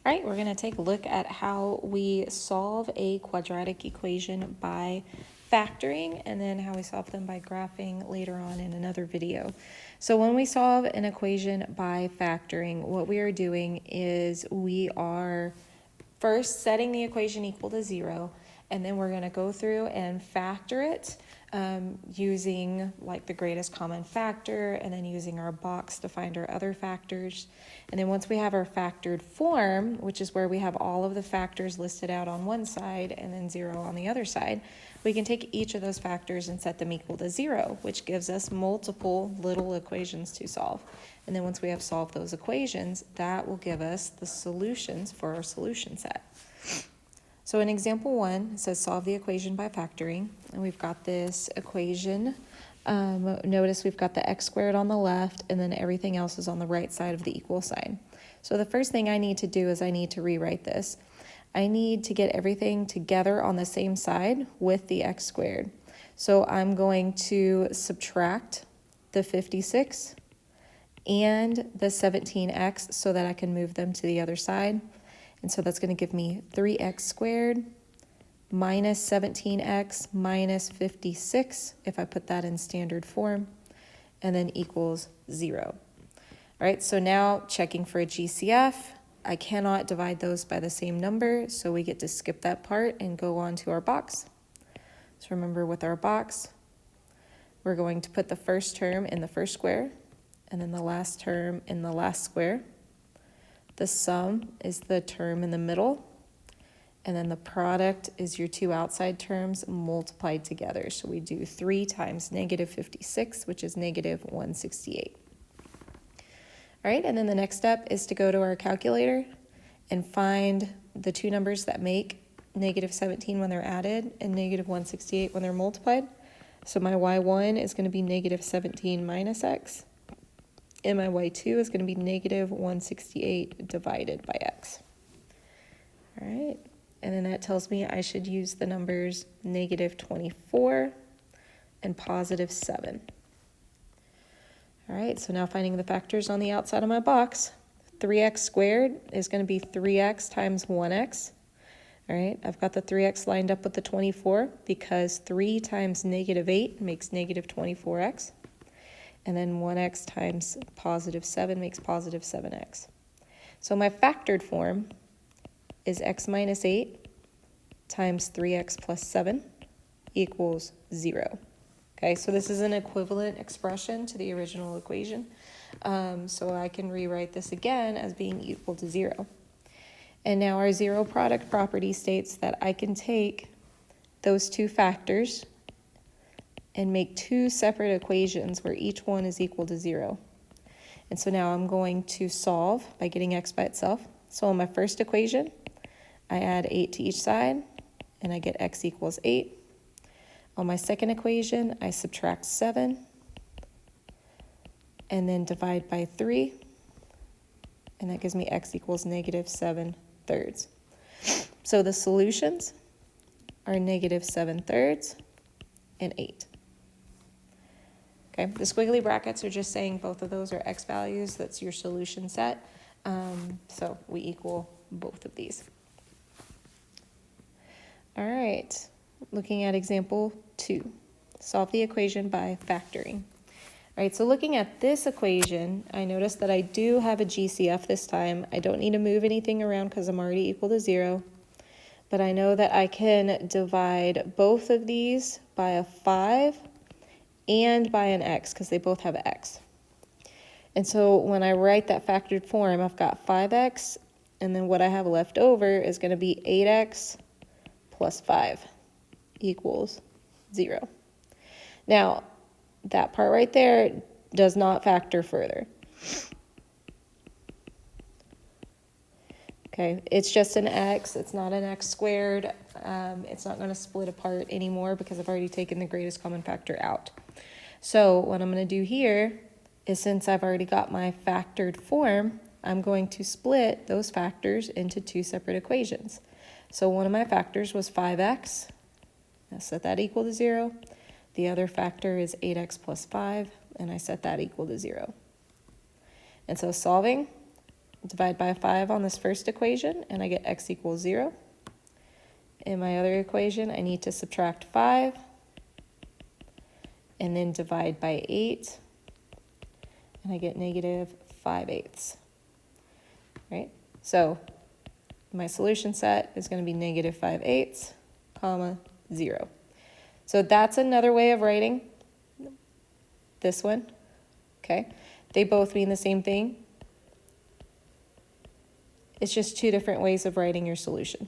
All right, we're going to take a look at how we solve a quadratic equation by factoring, and then how we solve them by graphing later on in another video. So when we solve an equation by factoring, what we are doing is we are first setting the equation equal to 0, and then we're going to go through and factor it using like the greatest common factor, and then using our box to find our other factors. And then once we have our factored form, which is where we have all of the factors listed out on one side and then 0 on the other side, we can take each of those factors and set them equal to 0, which gives us multiple little equations to solve. And then once we have solved those equations, that will give us the solutions for our solution set. So in example 1, it says solve the equation by factoring, and we've got this equation. Notice we've got the x squared on the left, and then everything else is on the right side of the equal sign. So the first thing I need to do is I need to rewrite this. I need to get everything together on the same side with the x squared. So I'm going to subtract the 56 and the 17x so that I can move them to the other side. And so that's going to give me 3x squared minus 17x minus 56, if I put that in standard form, and then equals 0. All right, so now checking for a GCF, I cannot divide those by the same number, so we get to skip that part and go on to our box. So remember, with our box, we're going to put the first term in the first square, and then the last term in the last square. The sum is the term in the middle, and then the product is your two outside terms multiplied together. So we do 3 times negative 56, which is negative 168. All right, and then the next step is to go to our calculator and find the two numbers that make negative 17 when they're added and negative 168 when they're multiplied. So my y1 is going to be negative 17 minus x. And my y2 is going to be negative 168 divided by x. All right, and then that tells me I should use the numbers negative 24 and positive 7. All right, so now finding the factors on the outside of my box. 3x squared is going to be 3x times 1x. All right, I've got the 3x lined up with the 24 because 3 times negative 8 makes negative 24x. And then 1x times positive 7 makes positive 7x. So my factored form is x minus 8 times 3x plus 7 equals 0. Okay, so this is an equivalent expression to the original equation. So I can rewrite this again as being equal to 0. And now our zero product property states that I can take those two factors and make two separate equations where each one is equal to 0. And so now I'm going to solve by getting x by itself. So in my first equation, I add 8 to each side, and I get x equals 8. On my second equation, I subtract 7, and then divide by 3, and that gives me x equals negative 7/3. So the solutions are negative 7/3 and 8. Okay, the squiggly brackets are just saying both of those are x values. That's your solution set. So we equal both of these. All right, looking at example 2, solve the equation by factoring. All right, so looking at this equation, I notice that I do have a GCF this time. I don't need to move anything around because I'm already equal to 0. But I know that I can divide both of these by a 5 and by an x because they both have x. And so when I write that factored form, I've got 5x, and then what I have left over is going to be 8x plus 5 equals 0. Now, that part right there does not factor further. Okay, it's just an x, it's not an x squared. It's not going to split apart anymore because I've already taken the greatest common factor out. So what I'm going to do here is, since I've already got my factored form, I'm going to split those factors into two separate equations. So one of my factors was 5x. I set that equal to 0. The other factor is 8x plus 5, and I set that equal to 0. And so solving, divide by 5 on this first equation, and I get x equals 0. In my other equation, I need to subtract 5, and then divide by 8, and I get negative 5/8. Right? So my solution set is going to be negative 5/8, comma, 0. So that's another way of writing this one. Okay? They both mean the same thing. It's just two different ways of writing your solution.